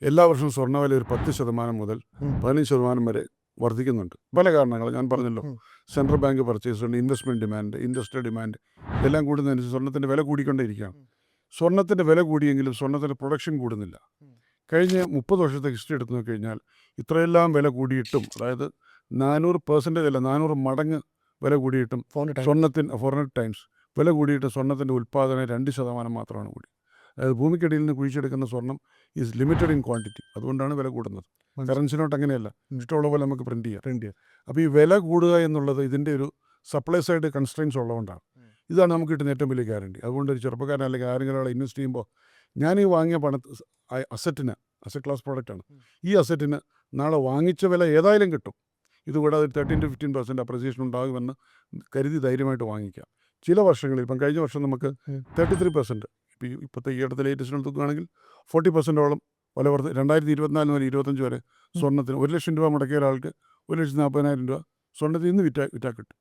എല്ലാ വർഷവും സ്വർണ്ണവില ഒരു 10% മുതൽ 15% വരെ വർദ്ധിക്കുന്നുണ്ട്. പല കാരണങ്ങൾ ഞാൻ പറഞ്ഞല്ലോ. സെൻട്രൽ ബാങ്ക് പർച്ചേസ് ഉണ്ട്, ഇൻവെസ്റ്റ്മെൻറ്റ് ഡിമാൻഡ്, ഇൻഡസ്ട്രിയൽ ഡിമാൻഡ് ഇതെല്ലാം കൂടുന്നതനുസരിച്ച് സ്വർണ്ണത്തിൻ്റെ വില കൂടിക്കൊണ്ടേയിരിക്കുകയാണ്. സ്വർണ്ണത്തിൻ്റെ വില കൂടിയെങ്കിലും സ്വർണ്ണത്തിൻ്റെ പ്രൊഡക്ഷൻ കൂടുന്നില്ല. കഴിഞ്ഞ 30 വർഷത്തെ ഹിസ്റ്ററി എടുത്തു നോക്കിക്കഴിഞ്ഞാൽ ഇത്രയെല്ലാം വില കൂടിയിട്ടും, അതായത് 400% അല്ല 400 മടങ്ങ് വില കൂടിയിട്ടും സ്വർണ്ണത്തിന് 400 ടൈംസ് വില കൂടിയിട്ട് സ്വർണ്ണത്തിൻ്റെ ഉൽപ്പാദനം 2% മാത്രമാണ് കൂടി. അതായത് ഭൂമിക്കടിയിൽ നിന്ന് കുഴിച്ചെടുക്കുന്ന സ്വർണ്ണം ഈസ് ലിമിറ്റഡ് ഇൻ ക്വാണ്ടിറ്റി. അതുകൊണ്ടാണ് വില കൂടുന്നത്. കറൻസി നോട്ട് അങ്ങനെയല്ല, ഇഷ്ടമുള്ള പോലെ നമുക്ക് പ്രിൻറ്റ് ചെയ്യാം. അപ്പോൾ ഈ വില കൂടുക എന്നുള്ളത് ഇതിൻ്റെ ഒരു സപ്ലൈ സൈഡ് കൺസ്ട്രെയിൻസ് ഉള്ളതുകൊണ്ടാണ്. ഇതാണ് നമുക്ക് കിട്ടുന്ന ഏറ്റവും വലിയ ഗ്യാരണ്ടി. അതുകൊണ്ട് ഒരു ചെറുപ്പക്കാരൻ അല്ലെങ്കിൽ ആരെങ്കിലും ഒരാളെ ഇൻവെസ്റ്റ് ചെയ്യുമ്പോൾ ഞാൻ ഈ വാങ്ങിയ അസറ്റ് ക്ലാസ് പ്രോഡക്റ്റാണ്. ഈ അസറ്റിന് നാളെ വാങ്ങിച്ച വില ഏതായാലും കിട്ടും. ഇതുകൂടാതെ 13 to 15% അപ്രിസിയേഷൻ ഉണ്ടാകുമെന്ന് കരുതി ധൈര്യമായിട്ട് വാങ്ങിക്കാം. ചില വർഷങ്ങളിൽ, ഇപ്പം കഴിഞ്ഞ വർഷം നമുക്ക് 33%, ഇപ്പോഴത്തെ ഈ അടുത്ത ലേറ്റസ്റ്റിന് നോക്കുകയാണെങ്കിൽ 40%ഓളം വില വർദ്ധ. 2024 മുതൽ 25 വരെ സ്വർണ്ണത്തിന് 1 ലക്ഷം രൂപ മുടക്കിയ ഒരാൾക്ക് 1,40,000 രൂപ സ്വർണ്ണത്തിൽ നിന്ന് വിറ്റാ കിട്ടും.